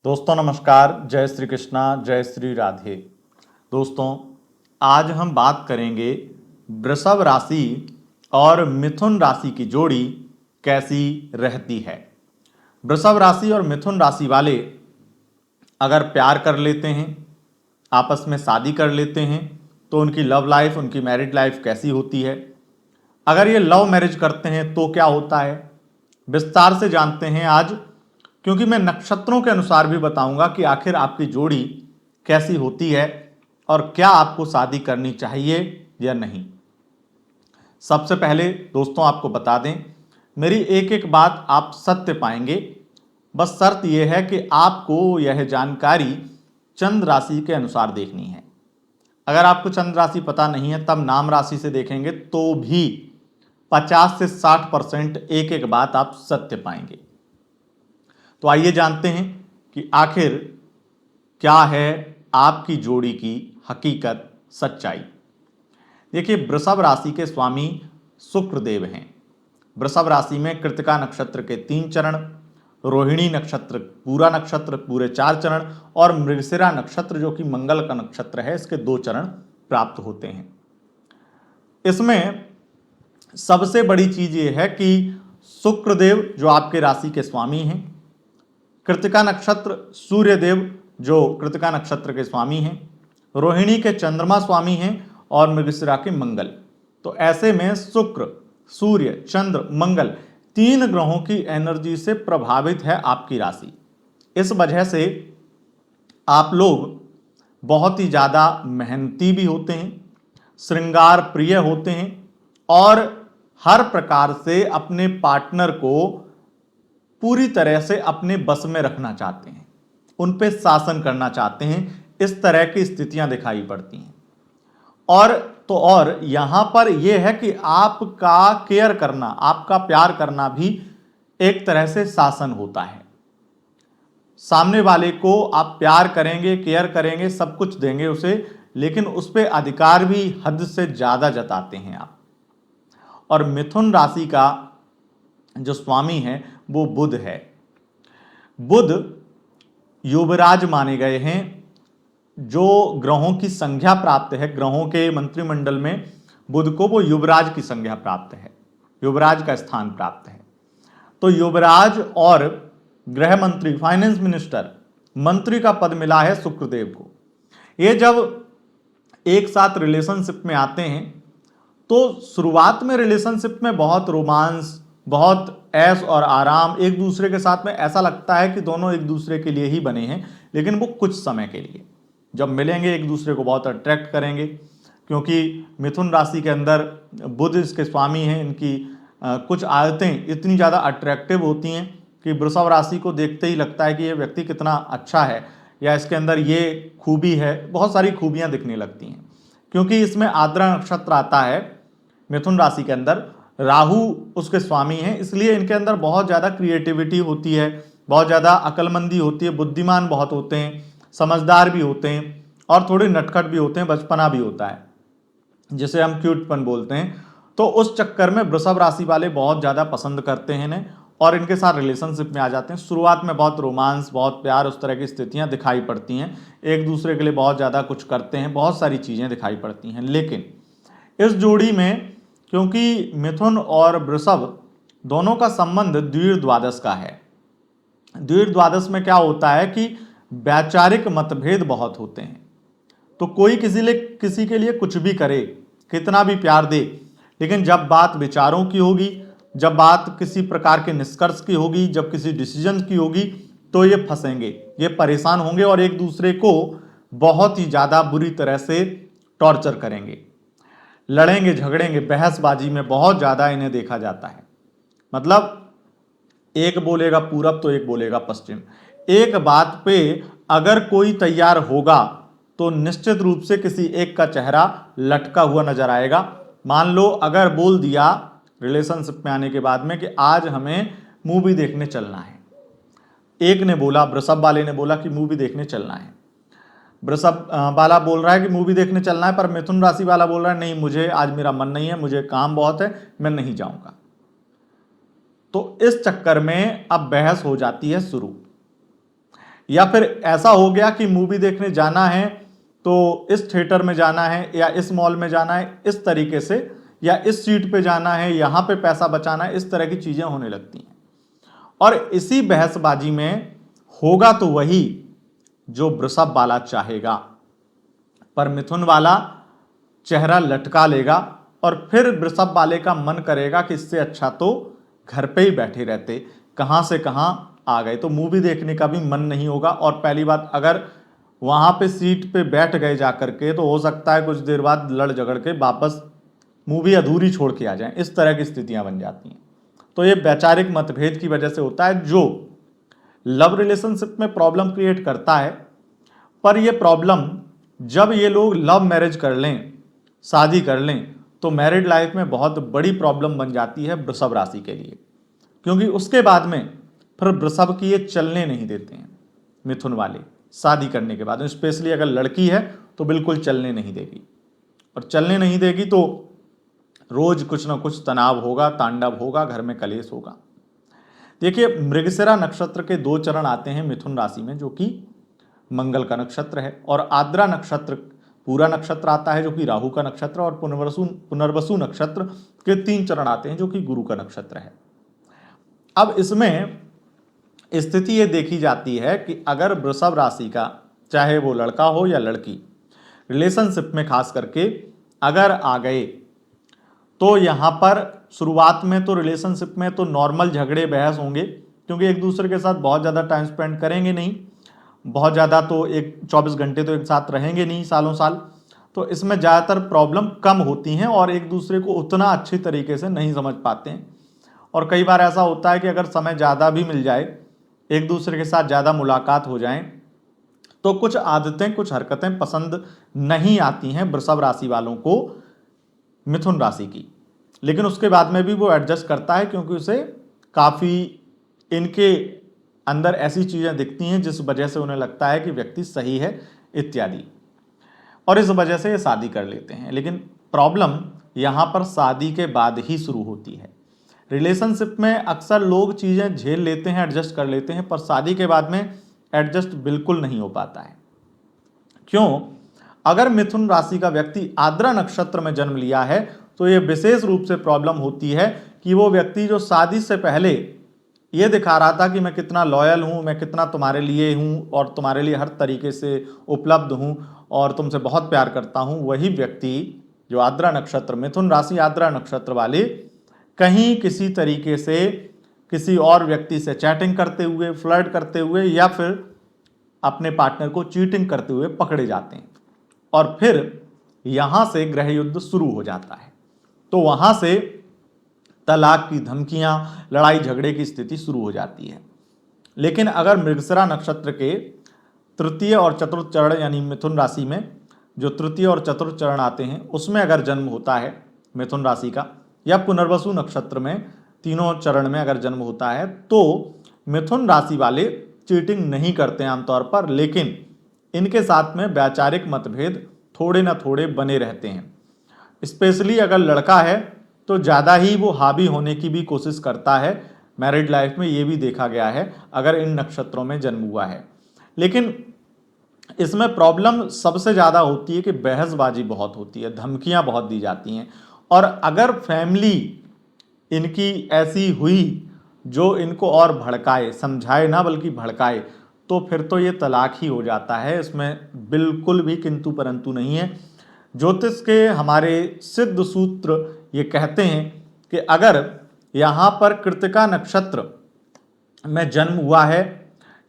दोस्तों नमस्कार, जय श्री कृष्णा, जय श्री राधे। दोस्तों आज हम बात करेंगे वृषभ राशि और मिथुन राशि की जोड़ी कैसी रहती है। वृषभ राशि और मिथुन राशि वाले अगर प्यार कर लेते हैं, आपस में शादी कर लेते हैं, तो उनकी लव लाइफ, उनकी मैरिड लाइफ कैसी होती है। अगर ये लव मैरिज करते हैं तो क्या होता है, विस्तार से जानते हैं आज, क्योंकि मैं नक्षत्रों के अनुसार भी बताऊंगा कि आखिर आपकी जोड़ी कैसी होती है और क्या आपको शादी करनी चाहिए या नहीं। सबसे पहले दोस्तों आपको बता दें, मेरी एक एक बात आप सत्य पाएंगे। बस शर्त यह है कि आपको यह जानकारी चंद्र राशि के अनुसार देखनी है। अगर आपको चंद्र राशि पता नहीं है तब नाम राशि से देखेंगे तो भी 50 से 60% एक एक बात आप सत्य पाएंगे। तो आइए जानते हैं कि आखिर क्या है आपकी जोड़ी की हकीकत, सच्चाई। देखिए, वृषभ राशि के स्वामी शुक्रदेव हैं। वृषभ राशि में कृतिका नक्षत्र के 3 चरण, रोहिणी नक्षत्र पूरे 4 चरण और मृगशिरा नक्षत्र जो कि मंगल का नक्षत्र है, इसके 2 चरण प्राप्त होते हैं। इसमें सबसे बड़ी चीज ये है कि शुक्रदेव जो आपके राशि के स्वामी हैं, कृतिका नक्षत्र सूर्यदेव जो कृतिका नक्षत्र के स्वामी हैं, रोहिणी के चंद्रमा स्वामी हैं और मृगशिरा के मंगल। तो ऐसे में शुक्र, सूर्य, चंद्र, मंगल 3 ग्रहों की एनर्जी से प्रभावित है आपकी राशि। इस वजह से आप लोग बहुत ही ज्यादा मेहनती भी होते हैं, श्रृंगार प्रिय होते हैं और हर प्रकार से अपने पार्टनर को पूरी तरह से अपने बस में रखना चाहते हैं, उन पे शासन करना चाहते हैं। इस तरह की स्थितियां दिखाई पड़ती हैं। और यहां पर यह है कि आपका केयर करना, आपका प्यार करना भी एक तरह से शासन होता है। सामने वाले को आप प्यार करेंगे, केयर करेंगे, सब कुछ देंगे उसे, लेकिन उस पर अधिकार भी हद से ज्यादा जताते हैं आप। और मिथुन राशि का जो स्वामी है वो बुध है। बुध युवराज माने गए हैं। जो ग्रहों की संख्या प्राप्त है, ग्रहों के मंत्रिमंडल में बुध को वो युवराज की संख्या प्राप्त है, युवराज का स्थान प्राप्त है। तो युवराज और गृह मंत्री, फाइनेंस मिनिस्टर, मंत्री का पद मिला है शुक्रदेव को। ये जब एक साथ रिलेशनशिप में आते हैं तो शुरुआत में रिलेशनशिप में बहुत रोमांस, बहुत ऐश और आराम, एक दूसरे के साथ में ऐसा लगता है कि दोनों एक दूसरे के लिए ही बने हैं, लेकिन वो कुछ समय के लिए। जब मिलेंगे एक दूसरे को बहुत अट्रैक्ट करेंगे, क्योंकि मिथुन राशि के अंदर बुध इसके स्वामी हैं। इनकी कुछ आदतें इतनी ज़्यादा अट्रैक्टिव होती हैं कि वृषभ राशि को देखते ही लगता है कि ये व्यक्ति कितना अच्छा है या इसके अंदर ये खूबी है। बहुत सारी खूबियाँ दिखने लगती हैं, क्योंकि इसमें आर्द्रा नक्षत्र आता है मिथुन राशि के अंदर, राहु उसके स्वामी हैं, इसलिए इनके अंदर बहुत ज़्यादा क्रिएटिविटी होती है, बहुत ज़्यादा अक्लमंदी होती है, बुद्धिमान बहुत होते हैं, समझदार भी होते हैं और थोड़े नटखट भी होते हैं, बचपना भी होता है जिसे हम क्यूटपन बोलते हैं। तो उस चक्कर में वृषभ राशि वाले बहुत ज़्यादा पसंद करते हैं इन्हें और इनके साथ रिलेशनशिप में आ जाते हैं। शुरुआत में बहुत रोमांस, बहुत प्यार, उस तरह की स्थितियाँ दिखाई पड़ती हैं, एक दूसरे के लिए बहुत ज़्यादा कुछ करते हैं, बहुत सारी चीज़ें दिखाई पड़ती हैं। लेकिन इस जोड़ी में, क्योंकि मिथुन और वृषभ दोनों का संबंध द्विर्द्वादश का है, द्विर्द्वादश में क्या होता है कि वैचारिक मतभेद बहुत होते हैं। तो कोई किसी के लिए कुछ भी करे, कितना भी प्यार दे, लेकिन जब बात विचारों की होगी, जब बात किसी प्रकार के निष्कर्ष की होगी, जब किसी डिसीजन की होगी, तो ये फंसेंगे, ये परेशान होंगे और एक दूसरे को बहुत ही ज़्यादा बुरी तरह से टॉर्चर करेंगे, लड़ेंगे, झगड़ेंगे, बहसबाजी में बहुत ज़्यादा इन्हें देखा जाता है। मतलब एक बोलेगा पूरब तो एक बोलेगा पश्चिम। एक बात पे अगर कोई तैयार होगा तो निश्चित रूप से किसी एक का चेहरा लटका हुआ नजर आएगा। मान लो अगर बोल दिया रिलेशनशिप में आने के बाद में कि आज हमें मूवी देखने चलना है, एक ने बोला, वृषभ वाले ने बोला कि मूवी देखने चलना है, वृषभ वाला बोल रहा है कि मूवी देखने चलना है, पर मिथुन राशि वाला बोल रहा है नहीं, मुझे आज मेरा मन नहीं है, मुझे काम बहुत है, मैं नहीं जाऊंगा। तो इस चक्कर में अब बहस हो जाती है शुरू। या फिर ऐसा हो गया कि मूवी देखने जाना है तो इस थिएटर में जाना है या इस मॉल में जाना है इस तरीके से, या इस सीट पे जाना है, यहां पे पैसा बचाना है, इस तरह की चीजें होने लगती हैं। और इसी बहसबाजी में होगा तो वही जो वृषभ वाला चाहेगा, पर मिथुन वाला चेहरा लटका लेगा और फिर वृषभ वाले का मन करेगा कि इससे अच्छा तो घर पे ही बैठे रहते, कहां से कहां आ गए। तो मूवी देखने का भी मन नहीं होगा। और पहली बात, अगर वहां पे सीट पे बैठ गए जाकर के, तो हो सकता है कुछ देर बाद लड़ झगड़ के वापस मूवी अधूरी छोड़ के आ जाएं। इस तरह की स्थितियां बन जाती हैं। तो ये वैचारिक मतभेद की वजह से होता है जो लव रिलेशनशिप में प्रॉब्लम क्रिएट करता है। पर ये प्रॉब्लम जब ये लोग लव मैरिज कर लें, शादी कर लें, तो मैरिड लाइफ में बहुत बड़ी प्रॉब्लम बन जाती है वृषभ राशि के लिए, क्योंकि उसके बाद में फिर वृषभ की ये चलने नहीं देते हैं मिथुन वाले। शादी करने के बाद स्पेशली अगर लड़की है तो बिल्कुल चलने नहीं देगी, और चलने नहीं देगी तो रोज कुछ ना कुछ तनाव होगा, तांडव होगा, घर में कलेश होगा। देखिए, मृगशिरा नक्षत्र के 2 चरण आते हैं मिथुन राशि में, जो कि मंगल का नक्षत्र है, और आद्रा नक्षत्र पूरा नक्षत्र आता है जो कि राहु का नक्षत्र, और पुनर्वसु नक्षत्र के 3 चरण आते हैं जो कि गुरु का नक्षत्र है। अब इसमें स्थिति ये देखी जाती है कि अगर वृषभ राशि का, चाहे वो लड़का हो या लड़की, रिलेशनशिप में खास करके अगर आ गए, तो यहाँ पर शुरुआत में तो रिलेशनशिप में तो नॉर्मल झगड़े बहस होंगे, क्योंकि एक दूसरे के साथ बहुत ज़्यादा टाइम स्पेंड करेंगे नहीं, बहुत ज़्यादा तो 24 घंटे तो एक साथ रहेंगे नहीं सालों साल। तो इसमें ज़्यादातर प्रॉब्लम कम होती हैं और एक दूसरे को उतना अच्छी तरीके से नहीं समझ पाते हैं। और कई बार ऐसा होता है कि अगर समय ज़्यादा भी मिल जाए, एक दूसरे के साथ ज़्यादा मुलाकात हो जाए, तो कुछ आदतें, कुछ हरकतें पसंद नहीं आती हैं वृषभ राशि वालों को मिथुन राशि की। लेकिन उसके बाद में भी वो एडजस्ट करता है, क्योंकि उसे काफ़ी इनके अंदर ऐसी चीज़ें दिखती हैं जिस वजह से उन्हें लगता है कि व्यक्ति सही है इत्यादि, और इस वजह से ये शादी कर लेते हैं। लेकिन प्रॉब्लम यहाँ पर शादी के बाद ही शुरू होती है। रिलेशनशिप में अक्सर लोग चीज़ें झेल लेते हैं, एडजस्ट कर लेते हैं, पर शादी के बाद में एडजस्ट बिल्कुल नहीं हो पाता है। क्यों? अगर मिथुन राशि का व्यक्ति आद्रा नक्षत्र में जन्म लिया है, तो ये विशेष रूप से प्रॉब्लम होती है कि वो व्यक्ति जो शादी से पहले ये दिखा रहा था कि मैं कितना लॉयल हूँ, मैं कितना तुम्हारे लिए हूँ और तुम्हारे लिए हर तरीके से उपलब्ध हूँ और तुमसे बहुत प्यार करता हूँ, वही व्यक्ति जो आद्रा नक्षत्र, मिथुन राशि आद्रा नक्षत्र वाले, कहीं किसी तरीके से किसी और व्यक्ति से चैटिंग करते हुए, फ्लर्ट करते हुए, या फिर अपने पार्टनर को चीटिंग करते हुए पकड़े जाते हैं, और फिर यहाँ से गृह युद्ध शुरू हो जाता है। तो वहाँ से तलाक की धमकियाँ, लड़ाई झगड़े की स्थिति शुरू हो जाती है। लेकिन अगर मृगशिरा नक्षत्र के तृतीय और चतुर्थ चरण, यानी मिथुन राशि में जो तृतीय और चतुर्थ चरण आते हैं, उसमें अगर जन्म होता है मिथुन राशि का, या पुनर्वसु नक्षत्र में तीनों चरण में अगर जन्म होता है, तो मिथुन राशि वाले चीटिंग नहीं करते आमतौर पर, लेकिन इनके साथ में वैचारिक मतभेद थोड़े ना थोड़े बने रहते हैं। स्पेशली अगर लड़का है तो ज़्यादा ही वो हावी होने की भी कोशिश करता है मैरिड लाइफ में, ये भी देखा गया है अगर इन नक्षत्रों में जन्म हुआ है। लेकिन इसमें प्रॉब्लम सबसे ज़्यादा होती है कि बहसबाजी बहुत होती है, धमकियाँ बहुत दी जाती हैं, और अगर फैमिली इनकी ऐसी हुई जो इनको और भड़काए, समझाए ना बल्कि भड़काए, तो फिर तो ये तलाक ही हो जाता है। इसमें बिल्कुल भी किंतु परंतु नहीं है। ज्योतिष के हमारे सिद्ध सूत्र ये कहते हैं कि अगर यहाँ पर कृत्तिका नक्षत्र में जन्म हुआ है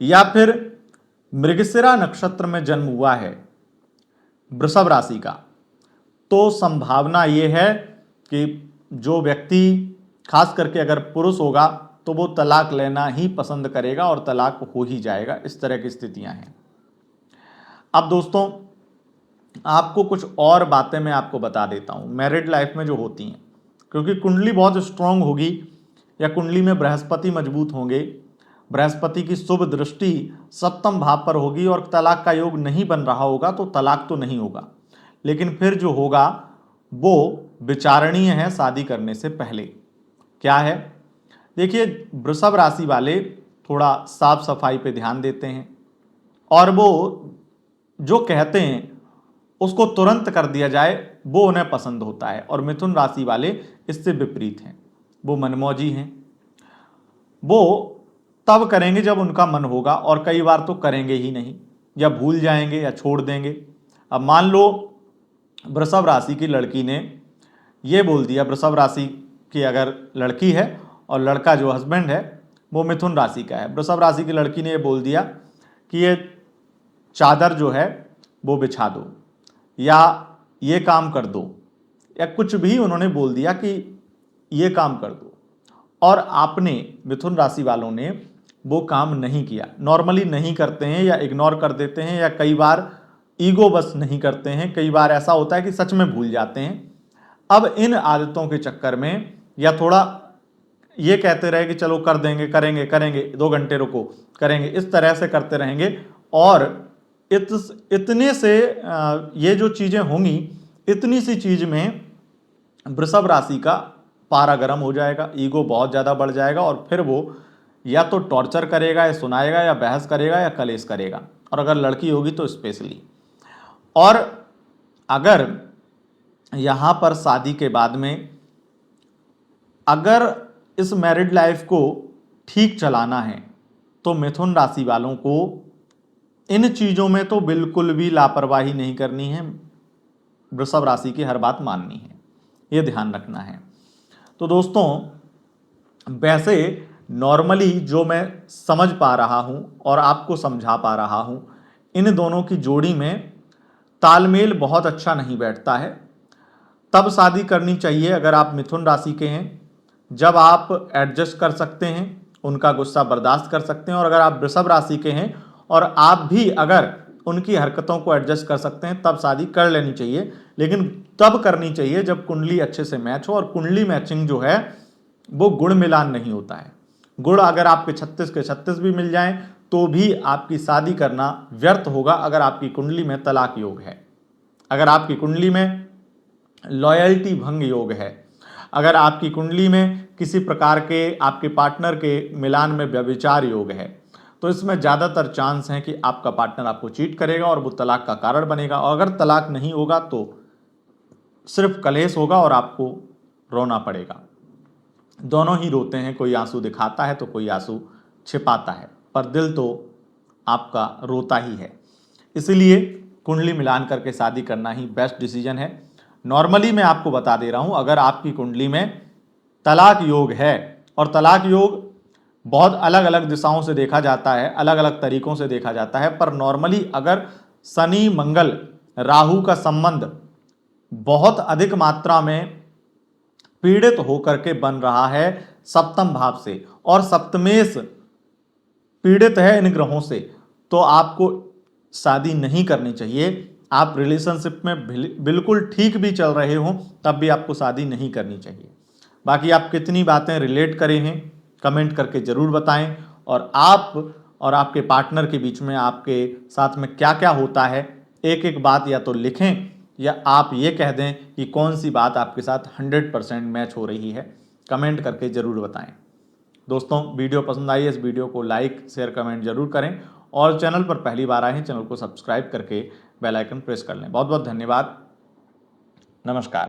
या फिर मृगशिरा नक्षत्र में जन्म हुआ है वृषभ राशि का, तो संभावना ये है कि जो व्यक्ति, खास करके अगर पुरुष होगा, तो वो तलाक लेना ही पसंद करेगा और तलाक हो ही जाएगा। इस तरह की स्थितियां हैं। अब दोस्तों, आपको कुछ और बातें मैं आपको बता देता हूं मैरिड लाइफ में जो होती हैं, क्योंकि कुंडली बहुत स्ट्रांग होगी या कुंडली में बृहस्पति मजबूत होंगे, बृहस्पति की शुभ दृष्टि सप्तम भाव पर होगी और तलाक का योग नहीं बन रहा होगा, तो तलाक तो नहीं होगा, लेकिन फिर जो होगा वो विचारणीय है शादी करने से पहले। क्या है? देखिए, वृषभ राशि वाले थोड़ा साफ सफाई पे ध्यान देते हैं, और वो जो कहते हैं उसको तुरंत कर दिया जाए, वो उन्हें पसंद होता है। और मिथुन राशि वाले इससे विपरीत हैं, वो मनमौजी हैं। वो तब करेंगे जब उनका मन होगा, और कई बार तो करेंगे ही नहीं, या भूल जाएंगे या छोड़ देंगे। अब मान लो वृषभ राशि की लड़की ने ये बोल दिया, वृषभ राशि की अगर लड़की है और लड़का जो हस्बैंड है वो मिथुन राशि का है, वृषभ राशि की लड़की ने ये बोल दिया कि ये चादर जो है वो बिछा दो, या ये काम कर दो, या कुछ भी उन्होंने बोल दिया कि ये काम कर दो, और आपने मिथुन राशि वालों ने वो काम नहीं किया। नॉर्मली नहीं करते हैं या इग्नोर कर देते हैं, या कई बार ईगो बस नहीं करते हैं, कई बार ऐसा होता है कि सच में भूल जाते हैं। अब इन आदतों के चक्कर में, या थोड़ा ये कहते रहे कि चलो कर देंगे, करेंगे करेंगे, 2 घंटे रुको, करेंगे, इस तरह से करते रहेंगे, और इतने से ये जो चीज़ें होंगी, इतनी सी चीज़ में वृषभ राशि का पारा गर्म हो जाएगा, ईगो बहुत ज़्यादा बढ़ जाएगा, और फिर वो या तो टॉर्चर करेगा, या सुनाएगा, या बहस करेगा, या कलेश करेगा, और अगर लड़की होगी तो स्पेशली। और अगर यहाँ पर शादी के बाद में अगर इस मैरिड लाइफ को ठीक चलाना है तो मिथुन राशि वालों को इन चीज़ों में तो बिल्कुल भी लापरवाही नहीं करनी है, वृषभ राशि की हर बात माननी है, ये ध्यान रखना है। तो दोस्तों, वैसे नॉर्मली जो मैं समझ पा रहा हूँ और आपको समझा पा रहा हूँ, इन दोनों की जोड़ी में तालमेल बहुत अच्छा नहीं बैठता है। तब शादी करनी चाहिए अगर आप मिथुन राशि के हैं, जब आप एडजस्ट कर सकते हैं, उनका गुस्सा बर्दाश्त कर सकते हैं। और अगर आप वृषभ राशि के हैं और आप भी अगर उनकी हरकतों को एडजस्ट कर सकते हैं, तब शादी कर लेनी चाहिए। लेकिन तब करनी चाहिए जब कुंडली अच्छे से मैच हो, और कुंडली मैचिंग जो है वो गुण मिलान नहीं होता है। गुण अगर आपके 36 के 36 भी मिल जाएं तो भी आपकी शादी करना व्यर्थ होगा अगर आपकी कुंडली में तलाक योग है, अगर आपकी कुंडली में लॉयल्टी भंग योग है, अगर आपकी कुंडली में किसी प्रकार के आपके पार्टनर के मिलान में व्यभिचार योग है, तो इसमें ज़्यादातर चांस है कि आपका पार्टनर आपको चीट करेगा और वो तलाक का कारण बनेगा। और अगर तलाक नहीं होगा तो सिर्फ कलेश होगा और आपको रोना पड़ेगा। दोनों ही रोते हैं, कोई आंसू दिखाता है तो कोई आंसू छिपाता है, पर दिल तो आपका रोता ही है। इसलिए कुंडली मिलान करके शादी करना ही बेस्ट डिसीजन है। नॉर्मली मैं आपको बता दे रहा हूं, अगर आपकी कुंडली में तलाक योग है, और तलाक योग बहुत अलग अलग दिशाओं से देखा जाता है, अलग अलग तरीकों से देखा जाता है, पर नॉर्मली अगर शनि मंगल राहु का संबंध बहुत अधिक मात्रा में पीड़ित होकर के बन रहा है सप्तम भाव से, और सप्तमेश पीड़ित है इन ग्रहों से, तो आपको शादी नहीं करनी चाहिए। आप रिलेशनशिप में बिल्कुल ठीक भी चल रहे हो तब भी आपको शादी नहीं करनी चाहिए। बाकी आप कितनी बातें रिलेट करे हैं कमेंट करके ज़रूर बताएं, और आप और आपके पार्टनर के बीच में आपके साथ में क्या क्या होता है, एक एक बात या तो लिखें या आप ये कह दें कि कौन सी बात आपके साथ 100% मैच हो रही है, कमेंट करके ज़रूर बताएं। दोस्तों, वीडियो पसंद आई है, इस वीडियो को लाइक शेयर कमेंट जरूर करें, और चैनल पर पहली बार आए हैं चैनल को सब्सक्राइब करके बेल आइकन प्रेस कर लें। बहुत बहुत धन्यवाद, नमस्कार।